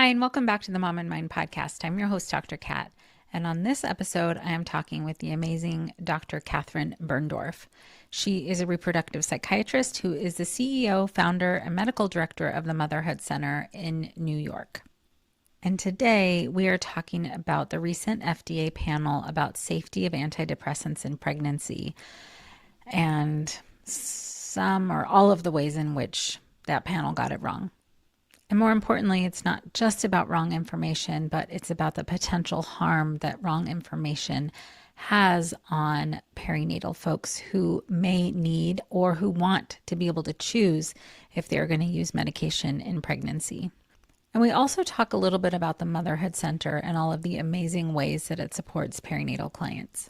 Hi, and welcome back to the Mom and Mind podcast. I'm your host, Dr. Kat. And on this episode, I am talking with the amazing Dr. Catherine Berndorf. She is a reproductive psychiatrist who is the CEO, founder, and medical director of the Motherhood Center in New York. And today we are talking about the recent FDA panel about safety of antidepressants in pregnancy and some or all of the ways in which that panel got it wrong. And more importantly, it's not just about wrong information, but it's about the potential harm that wrong information has on perinatal folks who may need or who want to be able to choose if they're going to use medication in pregnancy. And we also talk a little bit about the Motherhood Center and all of the amazing ways that it supports perinatal clients.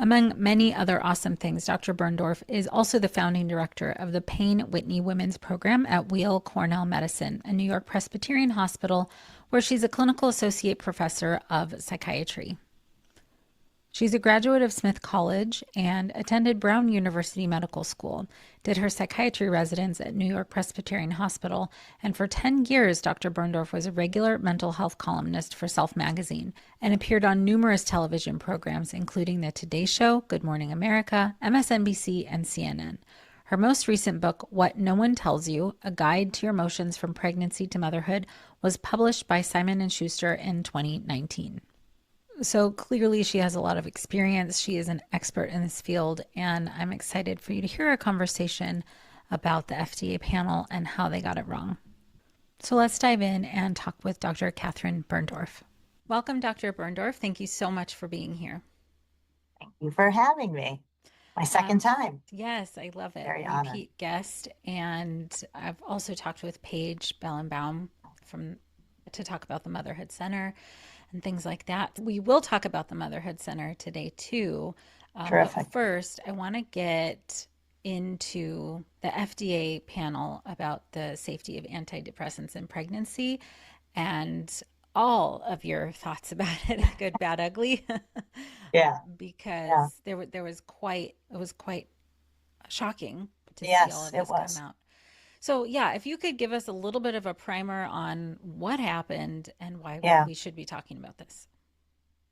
Among many other awesome things, Dr. Berndorf is also the founding director of the Payne Whitney Women's Program at Weill Cornell Medicine, a New York Presbyterian hospital, where she's a clinical associate professor of psychiatry. She's a graduate of Smith College and attended Brown University Medical School, did her psychiatry residence at New York Presbyterian Hospital, and for 10 years, Dr. Berndorf was a regular mental health columnist for Self magazine and appeared on numerous television programs, including The Today Show, Good Morning America, MSNBC, and CNN. Her most recent book, What No One Tells You, A Guide to Your Emotions from Pregnancy to Motherhood, was published by Simon & Schuster in 2019. So clearly she has a lot of experience. She is an expert in this field, and I'm excited for you to hear a conversation about the FDA panel and how they got it wrong. So let's dive in and talk with Dr. Catherine Berndorf. Welcome, Dr. Berndorf. Thank you so much for being here. Thank you for having me. My second time. Yes, I love it. Very Repeat honored. guest. And I've also talked with Paige Bellenbaum to talk about the Motherhood Center and things like that. We will talk about the Motherhood Center today too. Terrific. But first, I want to get into the FDA panel about the safety of antidepressants in pregnancy and all of your thoughts about it, good, bad, ugly, Yeah. because there was it was quite shocking to see all Yes, of it this come was. out. So, yeah, if you could give us a little bit of a primer on what happened and why Yeah. we should be talking about this.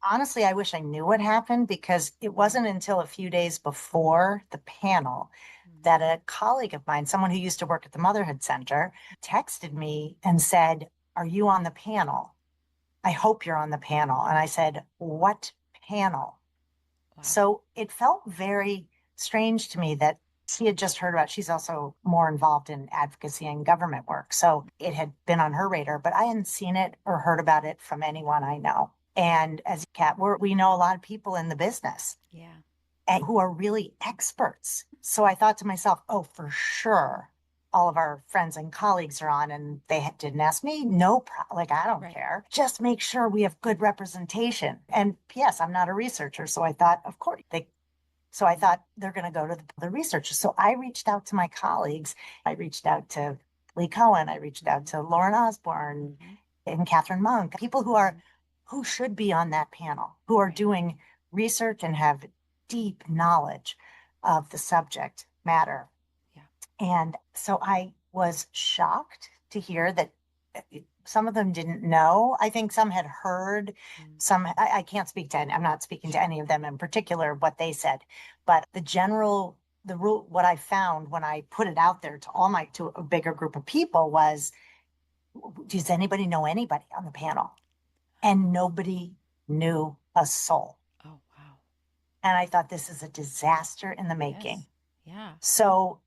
Honestly, I wish I knew what happened because it wasn't until a few days before the panel that a colleague of mine, someone who used to work at the Motherhood Center, texted me and said, "Are you on the panel? I hope you're on the panel." And I said, "What panel?" Wow. So it felt very strange to me that she had just heard about, she's also more involved in advocacy and government work. So it had been on her radar, but I hadn't seen it or heard about it from anyone I know. And as Kat, we know a lot of people in the business Yeah. and who are really experts. So I thought to myself, oh, for sure, all of our friends and colleagues are on, and they didn't ask me. No problem. Like, I don't Right. care. Just make sure we have good representation. And yes, I'm not a researcher. So I thought, of course, so I thought they're going to go to the researchers. So I reached out to my colleagues. I reached out to Lee Cohen. I reached out to Lauren Osborne and Catherine Monk, people who should be on that panel, who are doing research and have deep knowledge of the subject matter. Yeah. And so I was shocked to hear that some of them didn't know. I think some had heard, I can't speak to any, I'm not speaking to any of them in particular, what they said, but the rule, what I found when I put it out there to a bigger group of people was, does anybody know anybody on the panel? And nobody knew a soul. Oh, wow. And I thought, this is a disaster in the making. Yes. Yeah. So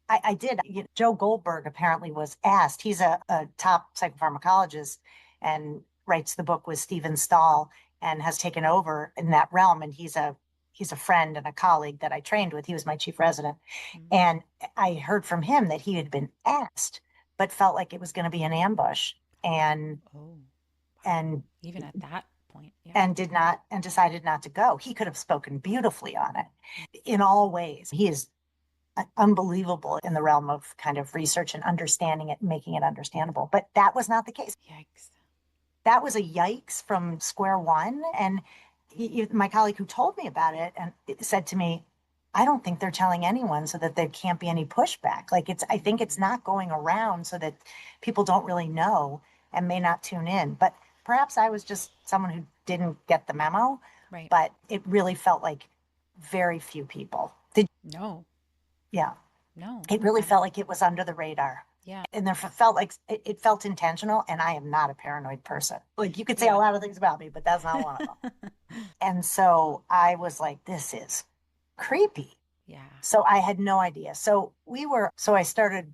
I did. Joe Goldberg apparently was asked. He's a top psychopharmacologist and writes the book with Stephen Stahl and has taken over in that realm. And he's a friend and a colleague that I trained with. He was my chief resident. And I heard from him that he had been asked, but felt like it was going to be an ambush. And Oh, and even at that point. Yeah. and decided not to go. He could have spoken beautifully on it in all ways. He is unbelievable in the realm of kind of research and understanding it and making it understandable. But that was not the case. Yikes. That was a yikes from square one. And my colleague who told me about it and said to me, I don't think they're telling anyone so that there can't be any pushback. Like I think it's not going around so that people don't really know. and may not tune in. But perhaps I was just someone who didn't get the memo, Right. but it really felt like very few people did. No. Yeah. No. It really felt like it was under the radar. Yeah. And there felt like it felt intentional. And I am not a paranoid person. Like you could say a Yeah. lot of things about me, but that's not one of them. And so I was like, this is creepy. Yeah. So I had no idea. So I started,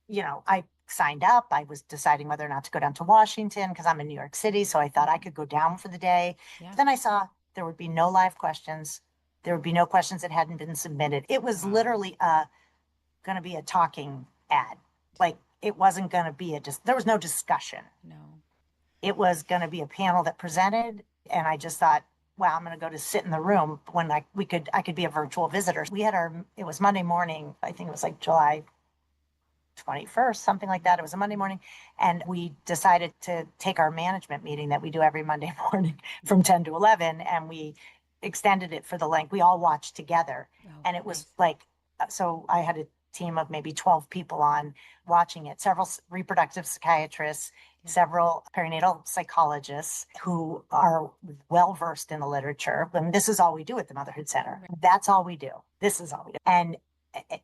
I signed up. I was deciding whether or not to go down to Washington because I'm in New York City. So I thought I could go down for the day. Yeah. But then I saw there would be no live questions. There would be no questions that hadn't been submitted. It was Wow. literally going to be a talking ad. Like it wasn't going to be there was no discussion. No. It was going to be a panel that presented. And I just thought, wow, I'm going to go to sit in the room when I could be a virtual visitor. It was Monday morning. I think it was like July 21st, something like that. It was a Monday morning. And we decided to take our management meeting that we do every Monday morning from 10 to 11. And we extended it for the length. We all watched together. Oh, And it was nice. like, so I had a team of maybe 12 people on watching it, several reproductive psychiatrists, Yeah. several perinatal psychologists who are well versed in the literature. And this is all we do at the Motherhood Center. Right. That's all we do. This is all we do. And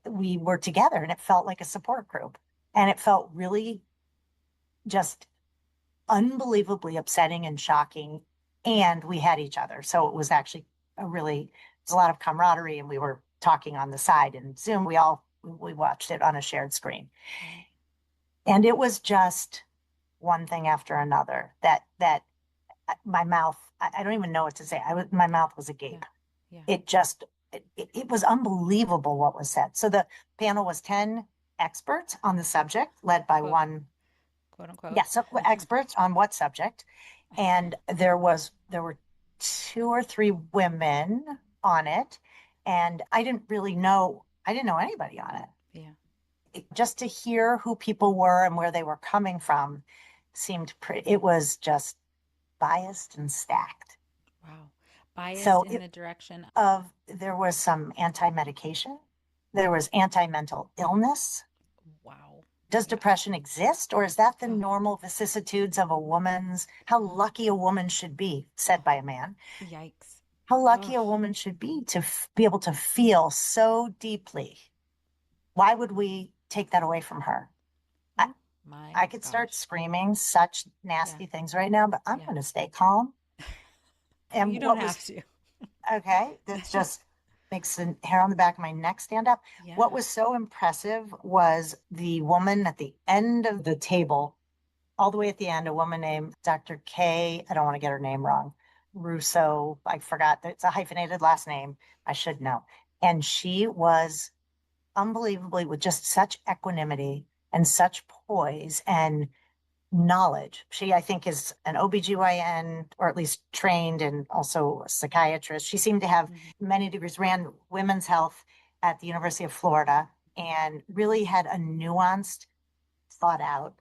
we were together and it felt like a support group. And it felt really just unbelievably upsetting and shocking. And we had each other. So it was actually there's a lot of camaraderie, and we were talking on the side and Zoom. We watched it on a shared screen. Right. And it was just one thing after another that my mouth, I don't even know what to say. My mouth was agape. Yeah. It was unbelievable what was said. So the panel was 10 experts on the subject, led by one, Quote unquote. yes, experts on what subject. And there were 2 or 3 women on it. And I didn't know anybody on it. Yeah. Just to hear who people were and where they were coming from it was just biased and stacked. Wow. Biased So in the direction there was some anti-medication, there was anti-mental illness. wow. Does Yeah. depression exist, or is that the Oh. normal vicissitudes of how lucky a woman should be, said by a man? Yikes. How lucky Oh. a woman should be to be able to feel so deeply. Why would we take that away from her? Oh my I could start gosh. screaming such nasty things right now, but I'm Yeah. going to stay calm. Well, And you don't have to. okay, that's just makes the hair on the back of my neck stand up. Yeah. What was so impressive was the woman at the end of the table, all the way at the end, a woman named Dr. K. I don't want to get her name wrong. Russo. I forgot that it's a hyphenated last name. I should know. And she was unbelievably with just such equanimity and such poise and knowledge. She, I think, is an OBGYN, or at least trained, and also a psychiatrist. She seemed to have many degrees, ran women's health at the University of Florida, and really had a nuanced, thought out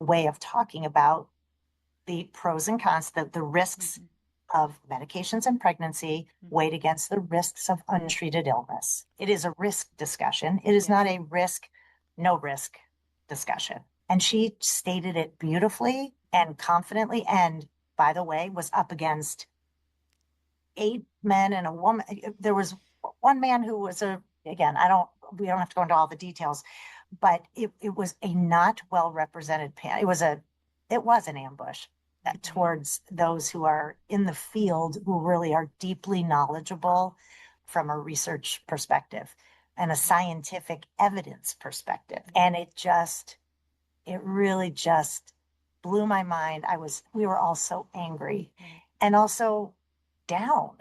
way of talking about the pros and cons, the risks of medications in pregnancy weighed against the risks of untreated illness. It is a risk discussion. It is not a no risk discussion. And she stated it beautifully and confidently. And by the way, was up against 8 men and a woman. There was one man who was again, we don't have to go into all the details, but it was a not well represented panel. It was an ambush towards those who are in the field, who really are deeply knowledgeable from a research perspective and a scientific evidence perspective. And it really just blew my mind. We were all so angry and also down,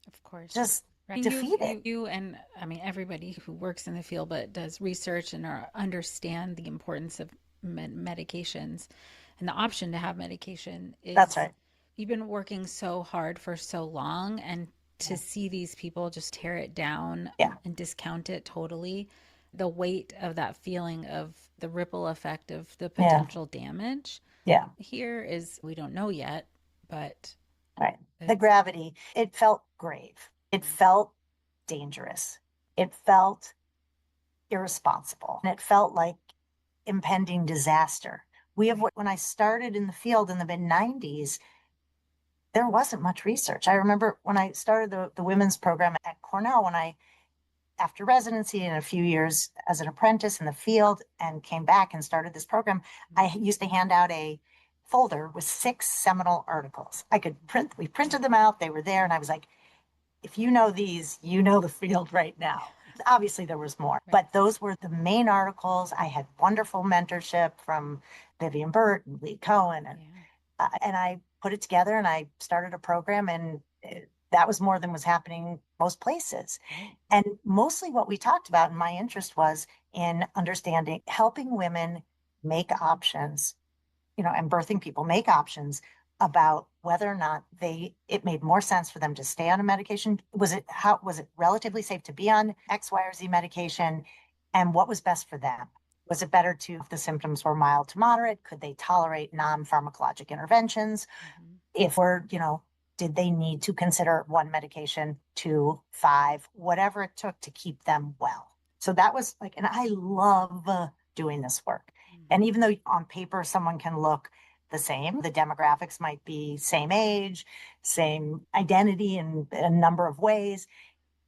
Of course. just Right. defeated. You and I mean everybody who works in the field but does research and understand the importance of medications and the option to have medication is That's right. you've been working so hard for so long, and to see these people just tear it down and discount it totally, the weight of that feeling of the ripple effect of the potential damage here is, we don't know yet, but right. The gravity, it felt grave. It felt dangerous. It felt irresponsible. And it felt like impending disaster. When I started in the field in the mid 90s, there wasn't much research. I remember when I started the women's program at Cornell, after residency and a few years as an apprentice in the field and came back and started this program, I used to hand out a folder with 6 seminal articles. We printed them out, they were there, and I was like, if you know these, you know the field right now. Obviously, there was more, but those were the main articles. I had wonderful mentorship from Vivian Burt and Lee Cohen, and I put it together and I started a program, and that was more than was happening most places. And mostly what we talked about, and my interest was in understanding, helping women make options, and birthing people make options about whether or not it made more sense for them to stay on a medication. Was it relatively safe to be on X, Y, or Z medication? And what was best for them? Was it better if the symptoms were mild to moderate? Could they tolerate non-pharmacologic interventions? If did they need to consider one medication, 2, 5, whatever it took to keep them well? So that was and I love doing this work. And even though on paper someone can look the same, the demographics might be same age, same identity in a number of ways,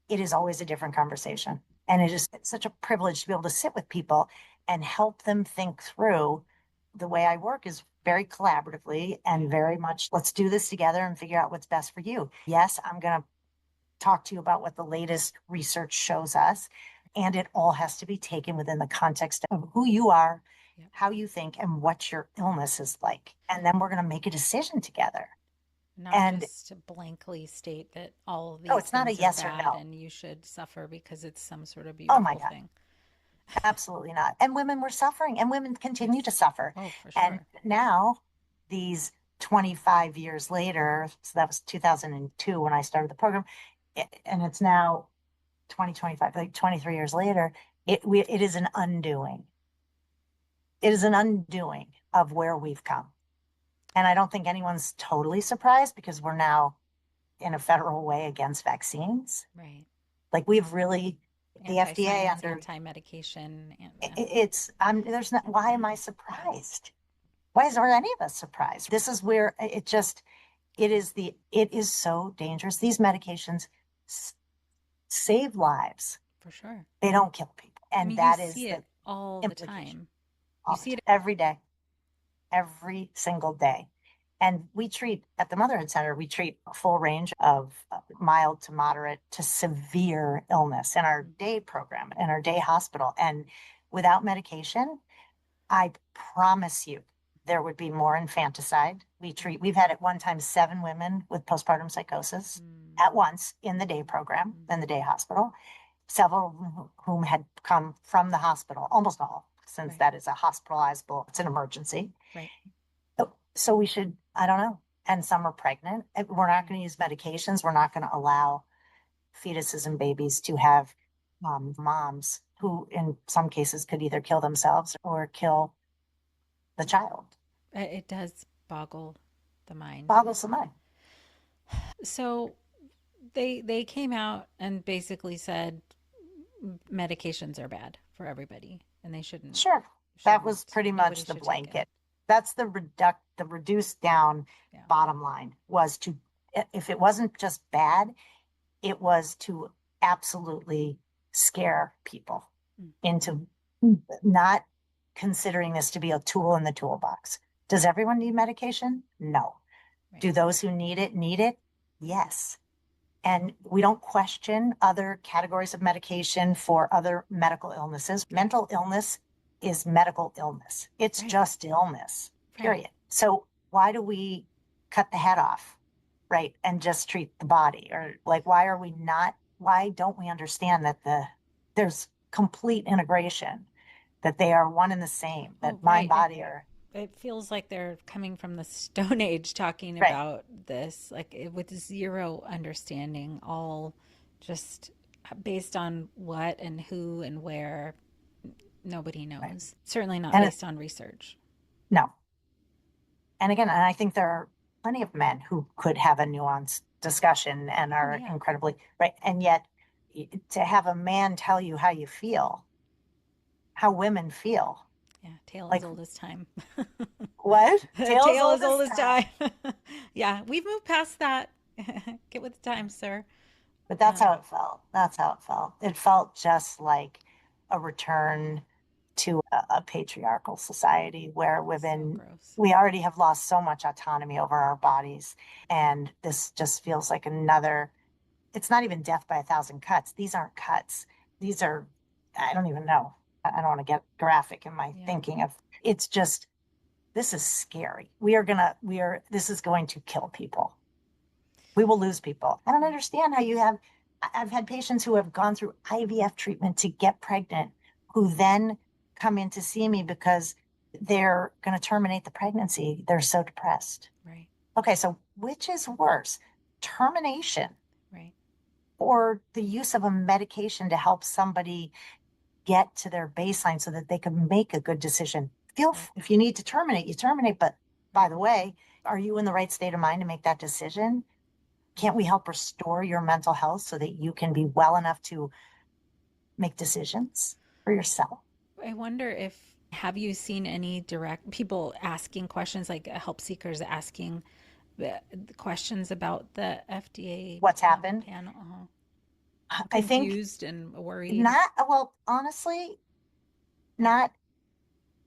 it is always a different conversation. And it's such a privilege to be able to sit with people and help them think through. The way I work is very collaboratively and very much, let's do this together and figure out what's best for you. Yes, I'm going to talk to you about what the latest research shows us. And it all has to be taken within the context of who you are, how you think, and what your illness is like. And then we're going to make a decision together. Not just to blankly state that all of these it's not a things yes are or bad no. and you should suffer because it's some sort of Oh my beautiful God. thing. Absolutely not. And women were suffering, and women continue to suffer. Oh, for And sure. now, these 25 years later, so that was 2002 when I started the program, and it's now 2025, like 23 years later, it is an undoing. It is an undoing of where we've come. And I don't think anyone's totally surprised because we're now in a federal way against vaccines. Right. Like we've really, the FDA Anti-science, under anti-medication. there's not, why am I surprised? Why are any of us surprised? This is where it is so dangerous. These medications save lives. For sure. They don't kill people. I And mean, you that is see the it all the implication. time. You All the see time, it. every day, every single day. And at the Motherhood Center, we treat a full range of mild to moderate to severe illness in our day program, in our day hospital. And without medication, I promise you, there would be more infanticide. We've had at one time 7 women with postpartum psychosis at once in the day program, in the day hospital, several of whom had come from the hospital, almost all, since that is a hospitalizable, it's an emergency. Right. So we should, I don't know. And some are pregnant. We're not going to use medications. We're not going to allow fetuses and babies to have moms who, in some cases, could either kill themselves or kill the child. It does boggle the mind. Boggles the mind. So they came out and basically said medications are bad for everybody and they shouldn't. Sure. That was pretty Nobody much the should take it. blanket. That's the reduced down bottom line was if it wasn't just bad, it was to absolutely scare people into not considering this to be a tool in the toolbox. Does everyone need medication? No. Right. Do those who need it need it? Yes. And we don't question other categories of medication for other medical illnesses. Mental illness is medical illness. It's just illness, period. Right. So why do we cut the head off, right, and just treat the body? Or why don't we understand that there's complete integration, that they are one and the same, that mind, body are. It feels like they're coming from the Stone Age talking about this, with zero understanding, all just based on what and who and where. Nobody knows. Right. Certainly not based on research. No. And again, I think there are plenty of men who could have a nuanced discussion and are incredibly right. And yet, to have a man tell you how you feel, how women feel, Yeah, tale as Like old as time. what? Tales Tale old as as old as time. time. Yeah, we've moved past that. Get with the time, sir. But that's Um, how it felt. That's how it felt. It felt just like a return to a patriarchal society where so women, gross. we already have lost so much autonomy over our bodies. And this just feels like another, it's not even death by a thousand cuts. These aren't cuts. These are, I don't even know. I don't want to get graphic in my Yeah, thinking of, it's just, this is scary. This is going to kill people. We will lose people. I don't right. understand how you have, I've had patients who have gone through IVF treatment to get pregnant, who then come in to see me because they're going to terminate the pregnancy. They're so depressed. Right, Okay, so which is worse, termination right. or the use of a medication to help somebody get to their baseline so that they can make a good decision? Right, If you need to terminate, you terminate. But by right, the way, are you in the right state of mind to make that decision? Can't right. we help restore your mental health so that you can be well enough to make decisions for yourself? I wonder if have you seen any direct people asking questions like help seekers asking the questions about the FDA What's happened? panel? I think Confused and worried. not, well, honestly, not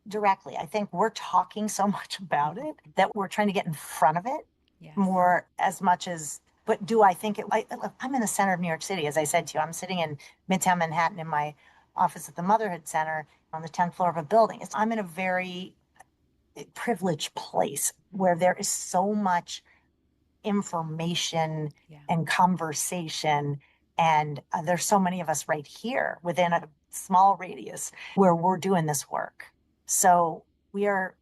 directly. I think we're talking so much about it Mhm. that we're trying to get in front of it Yes. more as much as, but do I think it, I'm in the center of New York City. As I said to you, I'm sitting in Midtown Manhattan in my office at the Motherhood Center on the 10th floor of a building. I'm in a very privileged place where Hmm. there is so much information Yeah. and conversation. And there's so many of us right here within a Hmm. small radius where we're doing this work. So we are,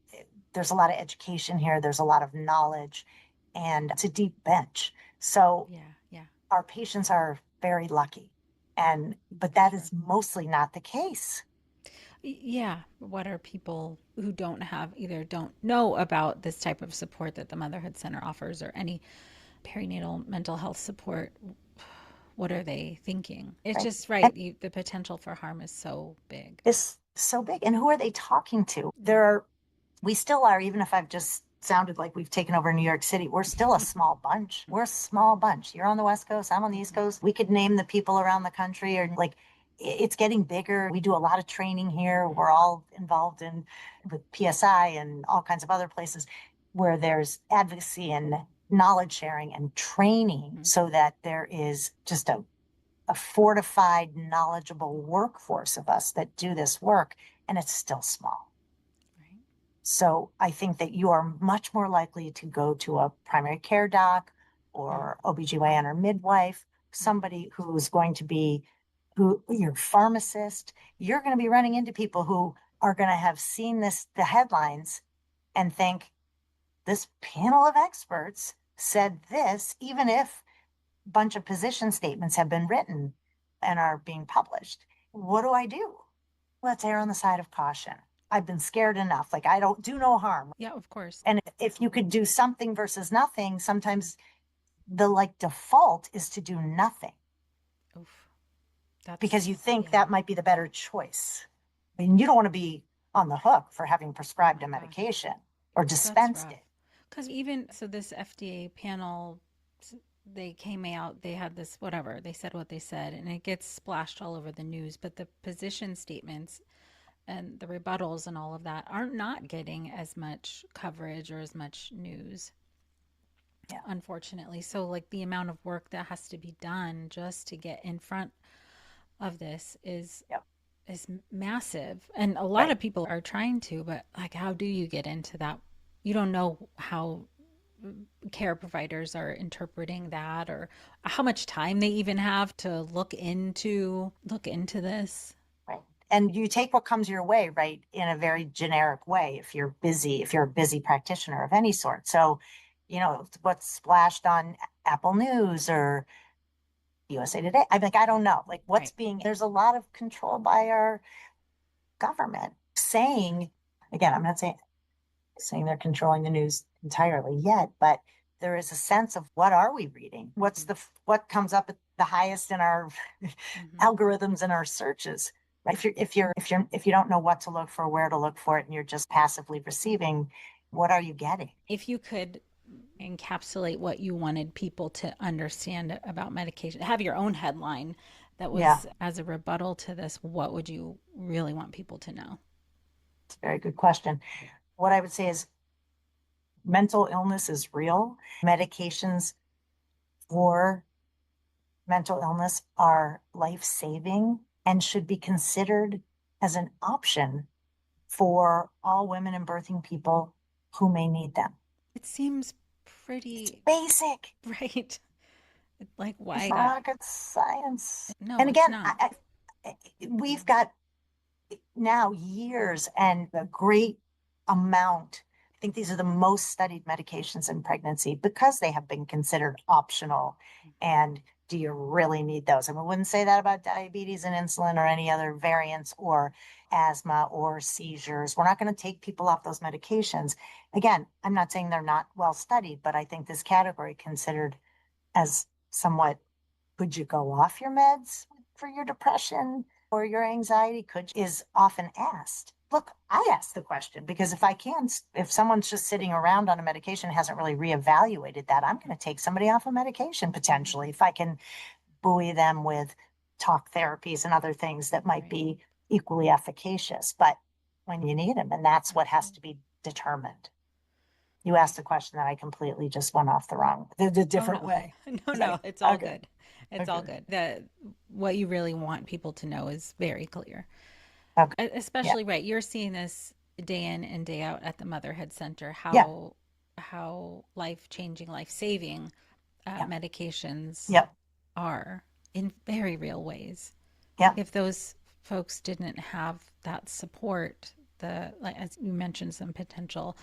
there's a lot of education here, there's a lot of knowledge, and it's a deep bench. So Yeah. Yeah. our patients are very lucky. But For that sure. is mostly not the case. Yeah. What are people who don't have either don't know about this type of support that the Motherhood Center offers or any perinatal mental health support? What are they thinking? It's Right. just And right. The potential for harm is so big. it's so big. And who are they talking to? Yeah. We still are, even if I've just sounded like we've taken over New York City, we're still a small bunch. We're a small bunch. You're on the West Coast, I'm on the East Hmm. Coast. We could name the people around the country, or like it's getting bigger. We do a lot of training here. We're all involved in with PSI and all kinds of other places where there's advocacy and knowledge sharing and training Hmm. so that there is just a fortified, knowledgeable workforce of us that do this work, and it's still small. Right. So I think that you are much more likely to go to a primary care doc Mm. or OBGYN or midwife, Hmm. somebody who's going to be who your pharmacist. You're going to be running into people who are going to have seen the headlines and think this panel of experts said this, even if a bunch of position statements have been written and are being published. What do I do? Let's err on the side of caution. I've been scared enough. Like, I don't do no harm. Yeah, of course. And if you could do something versus nothing, sometimes the like default is to do nothing Oof. because you That's, think yeah. that might be the better choice. I mean, you don't want to be on the hook for having Oh prescribed my a gosh. medication or That's dispensed rough. it. Because even so, this FDA panel, they came out, they had this, whatever, they said what they said, and it gets splashed all over the news. But the position statements and the rebuttals and all of that are not getting as much coverage or as much news, Yeah. unfortunately. So, like, the amount of work that has to be done just to get in front of this Yep. is massive. And a lot Right. of people are trying to, but like, how do you get into that? You don't know how care providers are interpreting that or how much time they even have to look into this. Right. And you take what comes your way, right, in a very generic way if you're busy, if you're a busy practitioner of any sort. So, what's splashed on Apple News or USA Today. I'm like, I don't know. Like Right. there's a lot of control by our government saying, again, I'm not saying they're controlling the news entirely yet, but there is a sense of what are we reading? Hmm. What comes up at the highest in our Hmm. algorithms and our searches? right? If you don't know what to look for, where to look for it, and you're just passively receiving, what are you getting? If you could encapsulate what you wanted people to understand about medication, have your own headline that Yeah, was as a rebuttal to this, what would you really want people to know? it's a very good question. What I would say is mental illness is real. Medications for mental illness are life-saving and should be considered as an option for all women and birthing people who may need them. It seems It's pretty basic. right. Like, It's why? not rocket science. No, And it's again, not. we've got now years and a great amount. I think these are the most studied medications in pregnancy because they have been considered optional. And do you really need those? And we wouldn't say that about diabetes and insulin or any other variants or asthma or seizures. We're not going to take people off those medications. Again, I'm not saying they're not well studied, but I think this category considered as somewhat, could you go off your meds for your depression or your anxiety? Could is often asked. Look, I ask the question because if someone's just sitting around on a medication hasn't really reevaluated that, I'm going to take somebody off a medication potentially if I can buoy them with talk therapies and other things that might Right. be equally efficacious. But when you need them, and that's what has to be determined. You asked a question that I completely just went off the Oh different no. way. No, It's no, like, it's all okay, good. It's all okay, good. The what you really want people to know is very clear. okay, yeah, Especially right, you're seeing this day in and day out at the Motherhood Center, yeah, how life-changing, life-saving yeah, medications yeah, are in very real ways. yeah. If those folks didn't have that support, the like as you mentioned, some potential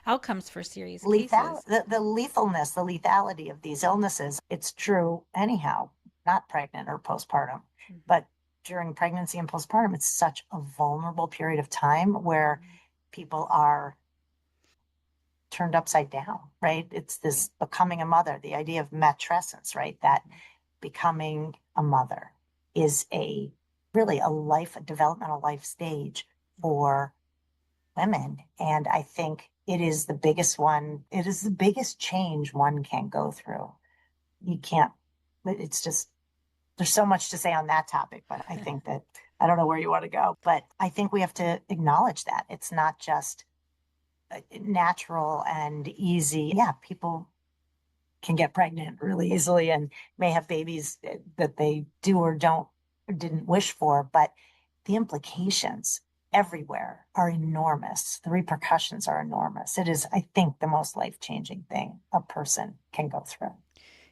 outcomes for serious cases. The lethalness, the lethality of these illnesses, it's true anyhow, not pregnant or postpartum, Mhm. but during pregnancy and postpartum, it's such a vulnerable period of time where Mhm. people are turned upside down, right? It's Right. this becoming a mother, the idea of matrescence, right? That Mhm. becoming a mother is a really a developmental life stage for women. And I think it is the biggest one. It is the biggest change one can go through. You can't, it's just, there's so much to say on that topic, but I think that I don't know where you want to go, but I think we have to acknowledge that it's not just natural and easy. Yeah, people can get pregnant really easily and may have babies that they do or don't or didn't wish for, but the implications everywhere are enormous. The repercussions are enormous. It is, I think, the most life-changing thing a person can go through.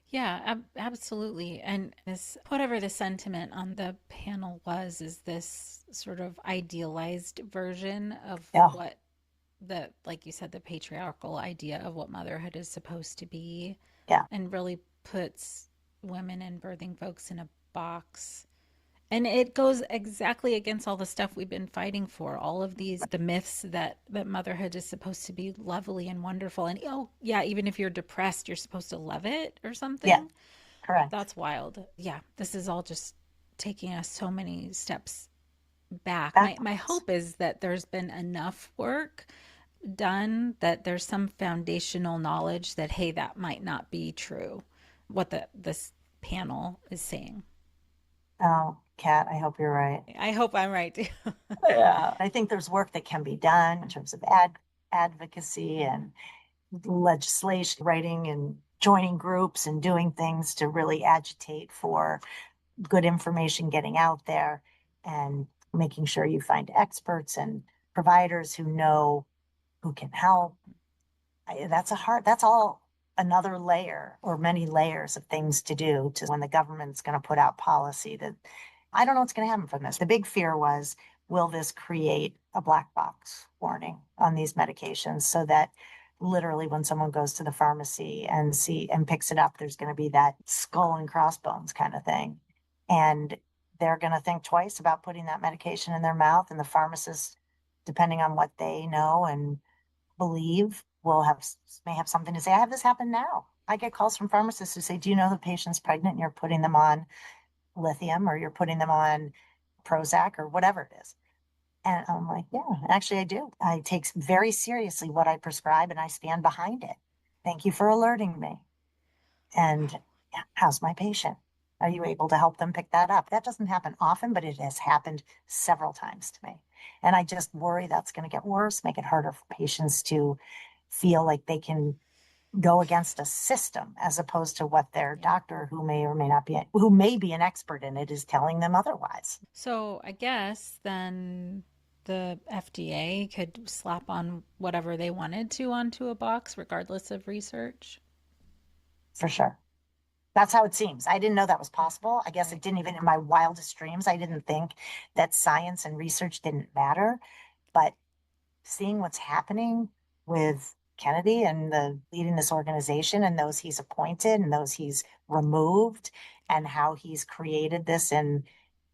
Yeah, absolutely. And this, whatever the sentiment on the panel was, is this sort of idealized version of Yeah, what the, like you said, the patriarchal idea of what motherhood is supposed to be, yeah, and really puts women and birthing folks in a box. And it goes exactly against all the stuff we've been fighting for. All of these, the myths that motherhood is supposed to be lovely and wonderful. And oh, yeah, even if you're depressed, you're supposed to love it or yeah, something. correct. That's wild. Yeah, this is all just taking us so many steps back. My Backwards. hope is that there's been enough work done that there's some foundational knowledge that hey, that might not be true. What the this panel is saying. Oh, Kat, I hope you're right. I hope I'm right too. Yeah, I think there's work that can be done in terms of advocacy and legislation, writing and joining groups and doing things to really agitate for good information getting out there and making sure you find experts and providers who know who can help. That's all another layer or many layers of things to do to when the government's going to put out policy that I don't know what's going to happen from this. The big fear was, will this create a black box warning on these medications so that literally when someone goes to the pharmacy and picks it up, there's going to be that skull and crossbones kind of thing. And they're going to think twice about putting that medication in their mouth. And the pharmacist, depending on what they know and believe may have something to say. I have this happen now. I get calls from pharmacists who say, "Do you know the patient's pregnant and you're putting them on lithium or you're putting them on Prozac or whatever it is. And I'm like, yeah, actually I do. I take very seriously what I prescribe and I stand behind it. Thank you for alerting me. And yeah, how's my patient? Are you able to help them pick that up? That doesn't happen often, but it has happened several times to me. And I just worry that's going to get worse, make it harder for patients to feel like they can go against a system as opposed to what their Yeah. doctor, who may or may not be, who may be an expert in it, is telling them otherwise. So I guess then the FDA could slap on whatever they wanted to onto a box, regardless of research. For sure. That's how it seems. I didn't know that was Yeah. possible. I guess it Right. didn't even in my wildest dreams. I didn't think that science and research didn't matter. But seeing what's happening with Kennedy and the leading this organization and those he's appointed and those he's removed and how he's created this in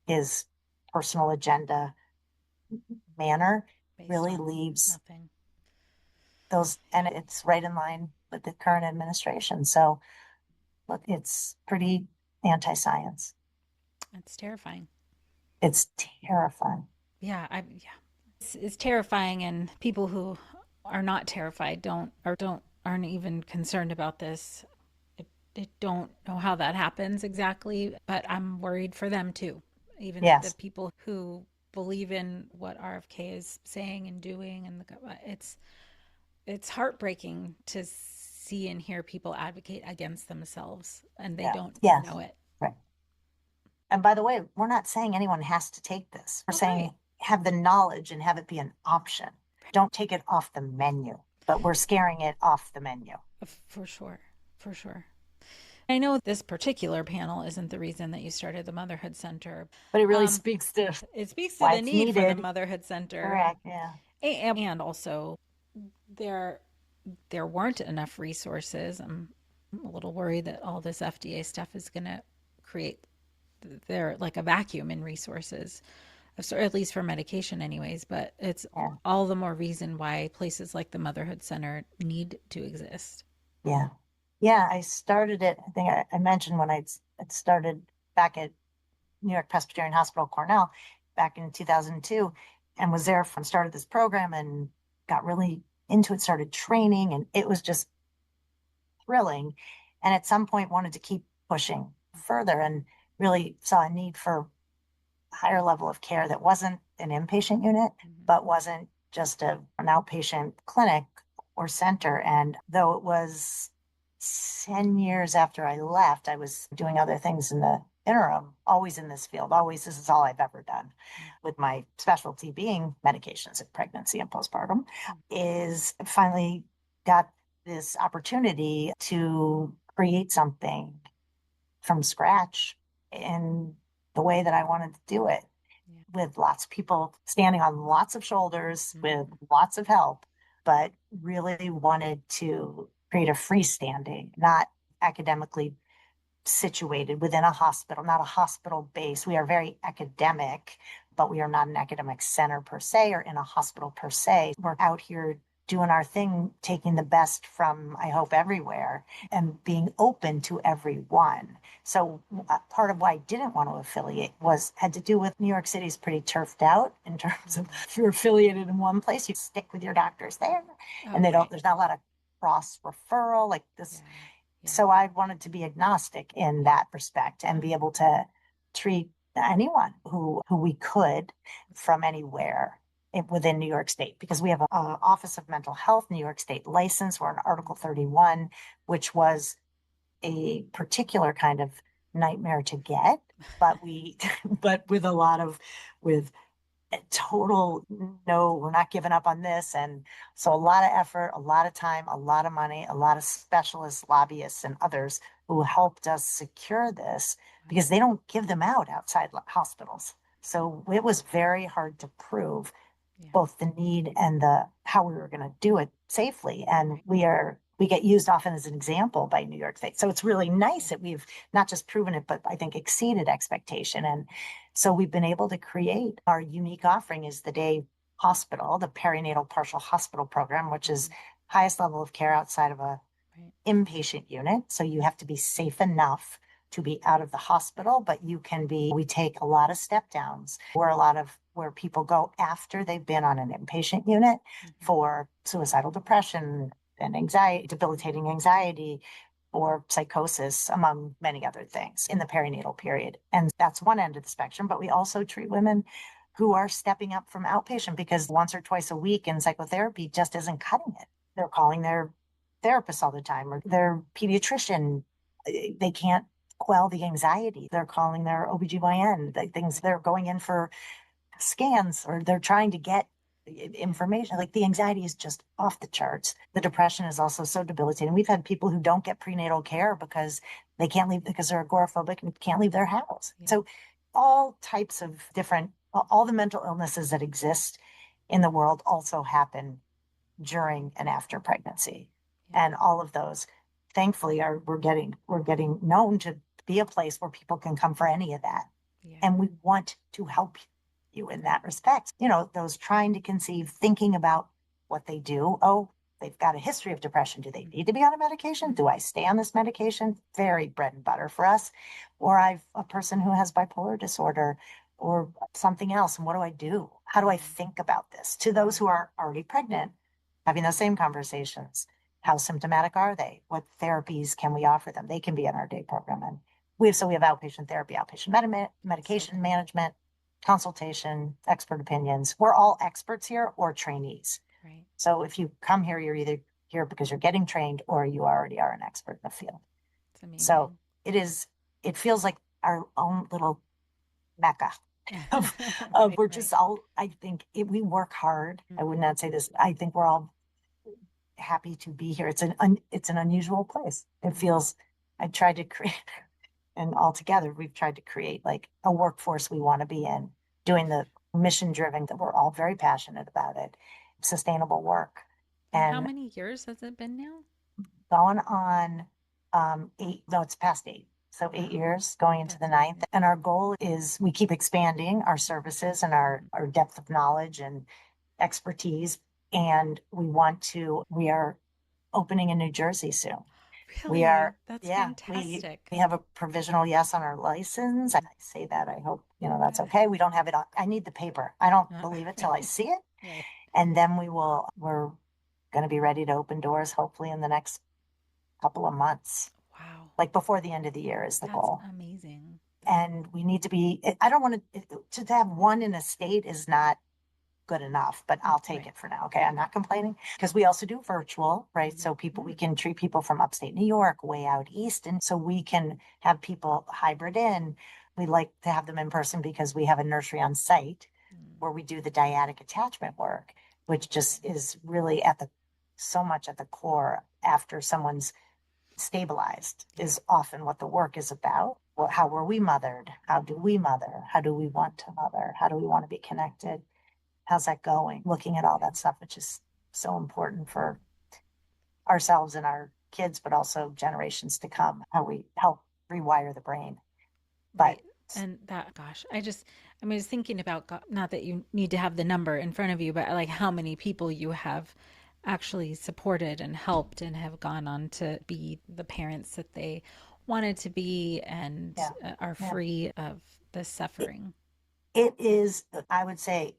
his personal agenda manner Based really on leaves nothing. those, and it's right in line with the current administration. So look, it's pretty anti-science. It's terrifying. It's terrifying. Yeah. It's terrifying, and people who are not terrified aren't even concerned about this. I don't know how that happens exactly, but I'm worried for them too. Even the Yes. people who believe in what RFK is saying and doing, and it's heartbreaking to see and hear people advocate against themselves, and they Yeah. don't Yes. know it. Right. And by the way, we're not saying anyone has to take this. We're Oh, right. saying have the knowledge and have it be an option. Don't take it off the menu, but we're scaring it off the menu. For sure. For sure. I know this particular panel isn't the reason that you started the Motherhood Center. But it really Um, speaks to it speaks to why the it's need for the needed. Motherhood Center, Correct. Yeah. and also there there weren't enough resources. I'm a little worried that all this FDA stuff is going to create there like a vacuum in resources, at least for medication, anyways. But it's Yeah. all the more reason why places like the Motherhood Center need to exist. Yeah. Yeah. I started it. I think I mentioned when I started back at New York Presbyterian Hospital, Cornell, back in 2002, and was there from started this program and got really into it, started training, and it was just thrilling. And at some point wanted to keep pushing further and really saw a need for a higher level of care that wasn't an inpatient unit, Mm-hmm. but wasn't just an outpatient clinic or center. And though it was 10 years after I left, I was doing other things in the interim, always in this field, always, this is all I've ever done, with my specialty being medications in pregnancy and postpartum, is finally got this opportunity to create something from scratch in the way that I wanted to do it, Yeah. with lots of people standing on lots of shoulders, with Mm-hmm. lots of help, but really wanted to create a freestanding, not academically situated within a hospital, not a hospital base. We are very academic, but we are not an academic center per se or in a hospital per se. We're out here doing our thing, taking the best from, I hope, everywhere and being open to everyone. So part of why I didn't want to affiliate had to do with New York City's pretty turfed out in terms of if you're affiliated in one place, you stick with your doctors there. And Oh, right. there's not a lot of cross referral like this. Yeah. Yeah. So I wanted to be agnostic in that respect and be able to treat anyone who we could from anywhere within New York State, because we have an Office of Mental Health, New York State license. We're in Article 31, which was a particular kind of nightmare to get, but but with a lot of, with total no, we're not giving up on this. And so a lot of effort, a lot of time, a lot of money, a lot of specialists, lobbyists, and others who helped us secure this, because they don't give them out outside hospitals. So it was very hard to prove Yeah. both the need and the how we were going to do it safely. And Right. we get used often as an example by New York State. So it's really nice that we've not just proven it, but I think exceeded expectation. And so we've been able to create our unique offering is the day hospital, the perinatal partial hospital program, which is highest level of care outside of a Right. inpatient unit. So you have to be safe enough to be out of the hospital, but we take a lot of step downs where people go after they've been on an inpatient unit for suicidal depression and anxiety, debilitating anxiety, or psychosis, among many other things in the perinatal period. And that's one end of the spectrum, but we also treat women who are stepping up from outpatient because once or twice a week in psychotherapy just isn't cutting it. They're calling their therapist all the time or their pediatrician. They can't quell the anxiety. They're calling their OBGYN, they're going in for scans or they're trying to get information. Like the anxiety is just off the charts. The depression is also so debilitating. We've had people who don't get prenatal care because they can't leave because they're agoraphobic and can't leave their house. Yeah. So all types of all the mental illnesses that exist in the world also happen during and after pregnancy. Yeah. And all of those, thankfully, we're getting known to be a place where people can come for any of that. Yeah. And we want to help you in that respect. Those trying to conceive, thinking about what they do. Oh, they've got a history of depression. Do they need to be on a medication? Do I stay on this medication? Very bread and butter for us. Or I've a person who has bipolar disorder or something else. And what do I do? How do I think about this? To those who are already pregnant, having those same conversations. How symptomatic are they? What therapies can we offer them? They can be in our day program. And we have outpatient therapy, outpatient medication management, consultation, expert opinions. We're all experts here or trainees. Right. So if you come here, you're either here because you're getting trained or you already are an expert in the field. It's amazing. So it feels like our own little mecca of we're just all, I think we work hard. I would not say this. I think we're all happy to be here. It's an unusual place. It feels, I tried to create, and all together we've tried to create like a workforce we want to be in, doing the mission driven, that we're all very passionate about it, sustainable work. And how many years has it been now? Going on 8, no, it's past 8. So 8 years going into the 9th. And our goal is we keep expanding our services and our depth of knowledge and expertise. And we are opening in New Jersey soon. Really? That's fantastic. We have a provisional yes on our license. I say that, I hope, that's okay. We don't have it on. I need the paper. I don't believe it till I see it. Right. And then we're going to be ready to open doors, hopefully in the next couple of months. Wow. Like before the end of the year is the goal. That's amazing. And we need to be, I don't want to have one in a state is not good enough, but I'll take it for now. Okay. I'm not complaining because we also do virtual, right? So we can treat people from upstate New York, way out east. And so we can have people hybrid in. We like to have them in person because we have a nursery on site where we do the dyadic attachment work, which just is really so much at the core after someone's stabilized is often what the work is about. Well, how were we mothered? How do we mother? How do we want to mother? How do we want to be connected? How's that going? Looking at all that stuff, which is so important for ourselves and our kids, but also generations to come, how we help rewire the brain. Right. And I was thinking about, not that you need to have the number in front of you, but like how many people you have actually supported and helped and have gone on to be the parents that they wanted to be and are free of the suffering. It is, I would say,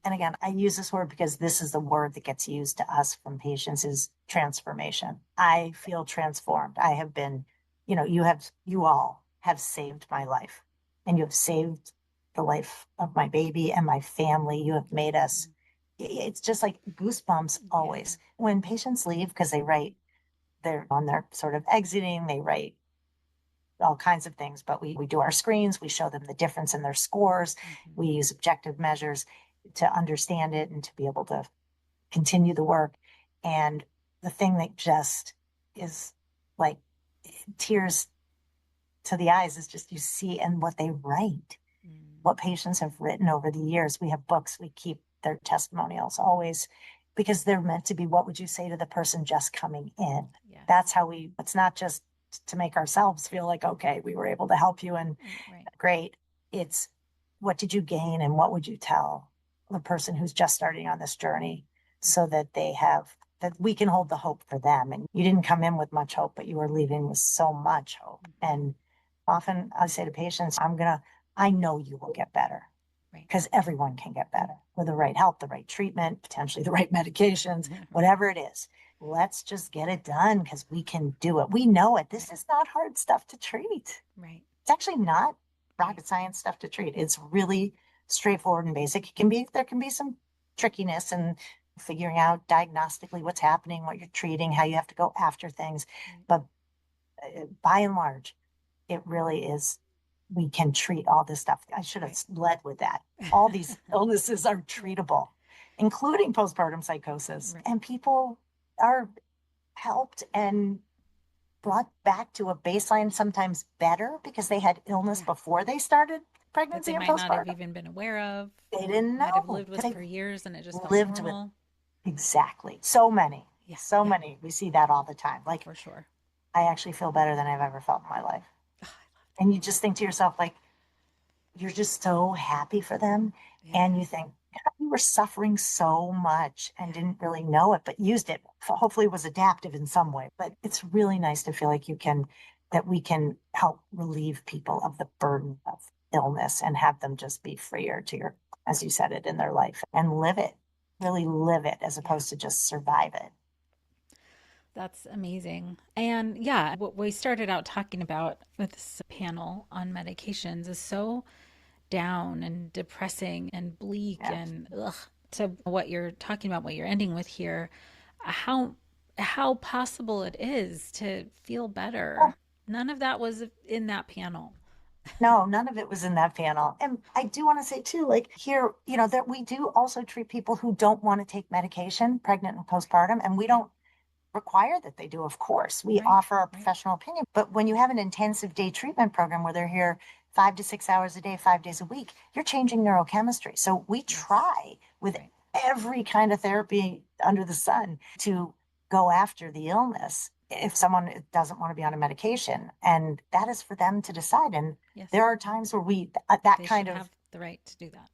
and again, I use this word because this is the word that gets used to us from patients, is transformation. I feel transformed. I have been, you all have saved my life, and you have saved the life of my baby and my family. You have made us, it's just like goosebumps always. When patients leave, because they're on their sort of exiting, they write all kinds of things, but we do our screens, we show them the difference in their scores. We use objective measures to understand it and to be able to continue the work. And the thing that just is like tears to the eyes is just you see and what they write, what patients have written over the years. We have books, we keep their testimonials always, because they're meant to be, what would you say to the person just coming in? Yes. That's how it's not just to make ourselves feel like, okay, we were able to help you and great. It's what did you gain and what would you tell the person who's just starting on this journey so that that we can hold the hope for them. And you didn't come in with much hope, but you were leaving with so much hope. And Often I say to patients, I know you will get better Right. because everyone can get better with the right help, the right treatment, potentially the right medications, Right. whatever it is. Let's just get it done because we can do it. We know it. This is not hard stuff to treat. Right. It's actually not Right. rocket science stuff to treat. It's really straightforward and basic. There can be some trickiness and figuring out diagnostically what's happening, what you're treating, how you have to go after things. Right. But by and large, it really is, we can treat all this stuff. I should have Right. led with that. All these illnesses are treatable, including postpartum psychosis. Right. And people are helped and brought back to a baseline, sometimes better because they had illness Yeah. before they started That they pregnancy and might not have postpartum. even been aware of, They or didn't might have know lived with because for years and it they just felt lived with, normal. exactly. So many, Yeah. so Yeah. many. We see that all the time. Like, For sure. I actually feel better than I've ever felt in my life. Oh, I love And you just think to yourself, like, you're just so happy for them. that. Yeah. And you think, God, you were suffering so much and Yeah. didn't really know it, but used it. Hopefully, it was adaptive in some way. But it's really nice to feel like that we can help relieve people of the burden of illness and have them just be freer to as you said it, in their life and live it, really live it as Yeah. opposed to just survive it. That's amazing. And yeah, what we started out talking about with this panel on medications is so down and depressing and bleak Yeah. and ugh. To what you're talking about, what you're ending with here, how how possible it is to feel Oh, better. None of that was in that panel. no, none of it was in that panel. And I do want to say too, like here, that we do also treat people who don't want to take medication, pregnant and postpartum, and we Right. don't require that they do, of course. We Right. offer our Right. professional opinion. But when you have an intensive day treatment program where they're here 5 to 6 hours a day, 5 days a week, you're changing neurochemistry. So we Yes. try with Right. every kind of therapy under the sun to go after the illness if someone doesn't want to be on a medication. And that is for them to decide. And Yes. there are times where that They kind should of have the right to do that.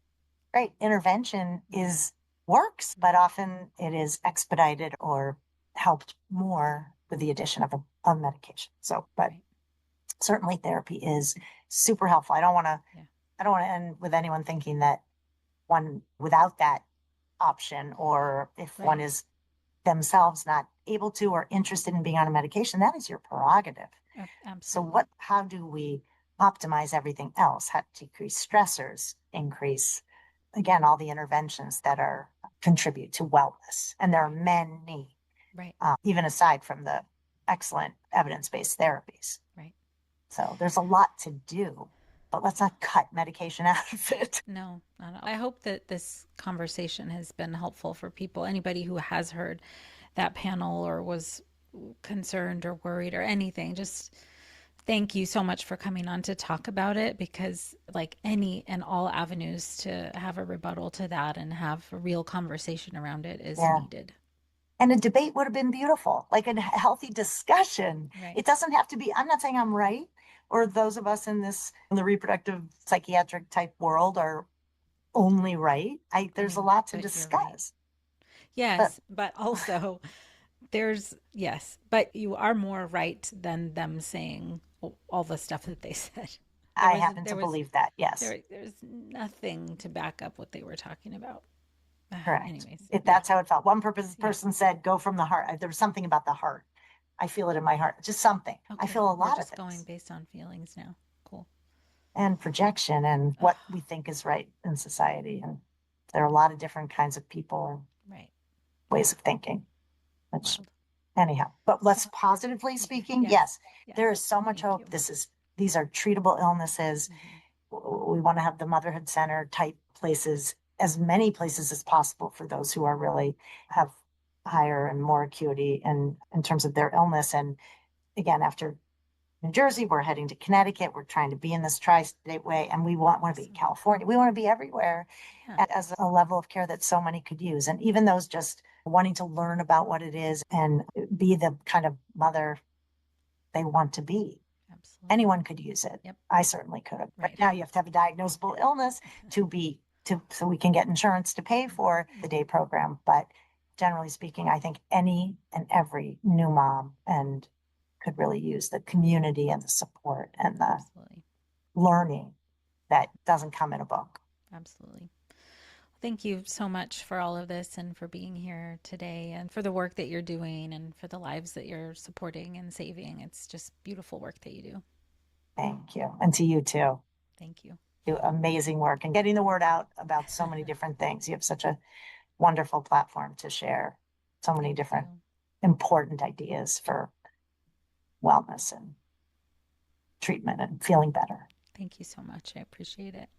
right intervention Mm-hmm. is works, but often it is expedited or helped more with the addition of a medication. So, but Right. certainly therapy is super helpful. Yeah. I don't want to end with anyone thinking that one without that option, or if one Right. is themselves not able to or interested in being on a medication, that is your prerogative. So Absolutely. how do we optimize everything else? How to decrease stressors, increase, again, all the interventions that are contribute to wellness. And there are Right. many, Right. even aside from the excellent evidence-based therapies. Right. So there's a lot to do, but let's not cut medication out of it. No, not at all. I hope that this conversation has been helpful for people. Anybody who has heard that panel or was concerned or worried or anything, just thank you so much for coming on to talk about it, because like any and all avenues to have a rebuttal to that and have a real conversation around it is Yeah. needed. And a debate would have been beautiful, like a healthy discussion. Right. It doesn't have to be, I'm not saying I'm right, or those of us in the reproductive psychiatric type world are only right. I There's a mean, lot to but you're right. discuss. But Yes, but also yes, but you are more right than them saying all the stuff that they said. There I was happen to there was believe that, yes, there's nothing to back up what they were talking about. correct. Anyways, If yeah, that's how it felt. One yeah. person said, go from the heart. There was something about the heart. I feel it in my heart. Just something. I Okay, feel a we're lot of just going things, based on feelings now. Cool. and projection and Oh, what we think is right in society. And there are a lot of different kinds of people and right. ways of thinking, which Wild. anyhow, but let's Well, positively speaking, yes. yes, Yes. there is so much Thank hope. you. These are treatable illnesses. Hmm. We want to have the motherhood center type places, as many places as possible for those who are really have higher and more acuity and in terms of their illness. And again, after New Jersey, we're heading to Connecticut. We're trying to be in this tri-state way, and we want to be in Awesome. California. We want to be everywhere Yeah. as a level of care that so many could use. And even those just wanting to learn about what it is and be the kind of mother they want to be. Absolutely. Anyone could use it. Yep. I certainly could have. Right Right. now, you have to have a diagnosable illness so we can get insurance to pay for the day program. But generally speaking, I think any and every new mom and could really use the community and the support and the Absolutely. learning that doesn't come in a book. Absolutely. Thank you so much for all of this and for being here today and for the work that you're doing and for the lives that you're supporting and saving. It's just beautiful work that you do. Thank you. And to you too. Thank you. Do amazing work and getting the word out about so many different things. You have such a wonderful platform to share so many Thank different you. important ideas for wellness and treatment and feeling better. Thank you so much. I appreciate it.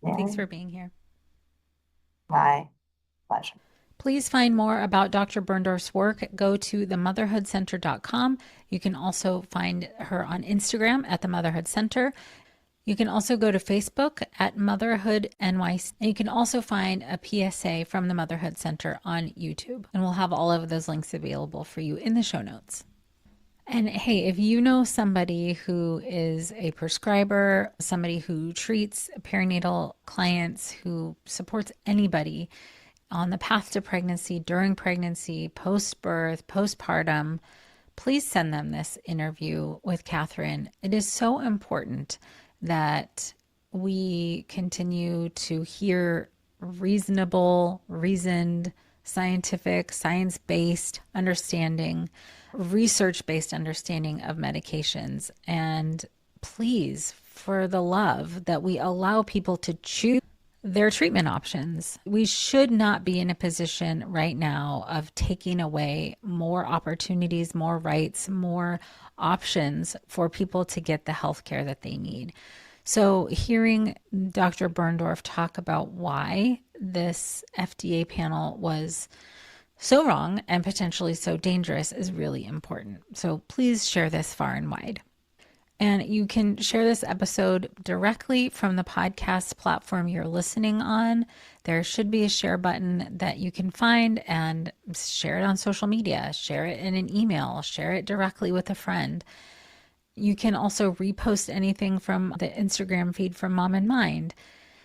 Yeah, Thanks for being here. my pleasure. Please find more about Dr. Berndorf's work. Go to themotherhoodcenter.com. You can also find her on Instagram at the Motherhood Center. You can also go to Facebook at Motherhood NYC. And you can also find a PSA from the Motherhood Center on YouTube. And we'll have all of those links available for you in the show notes. And hey, if you know somebody who is a prescriber, somebody who treats perinatal clients, who supports anybody on the path to pregnancy, during pregnancy, post-birth, postpartum, please send them this interview with Catherine. It is so important that we continue to hear reasonable, reasoned, scientific, science-based understanding, research-based understanding of medications. And please, for the love, that we allow people to choose their treatment options. We should not be in a position right now of taking away more opportunities, more rights, more options for people to get the health care that they need. So hearing Dr. Berndorf talk about why this FDA panel was so wrong and potentially so dangerous is really important. So please share this far and wide. And you can share this episode directly from the podcast platform you're listening on. There should be a share button that you can find and share it on social media, share it in an email, share it directly with a friend. You can also repost anything from the Instagram feed from Mom in Mind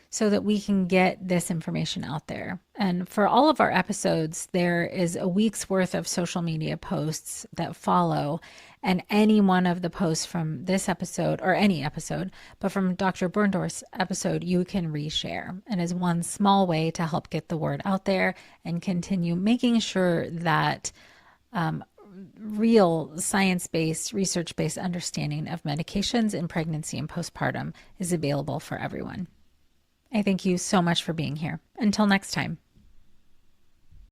so that we can get this information out there. And for all of our episodes, there is a week's worth of social media posts that follow. And any one of the posts from this episode, or any episode, but from Dr. Berndorf's episode, you can reshare. And is one small way to help get the word out there and continue making sure that real science-based, research-based understanding of medications in pregnancy and postpartum is available for everyone. I thank you so much for being here. Until next time.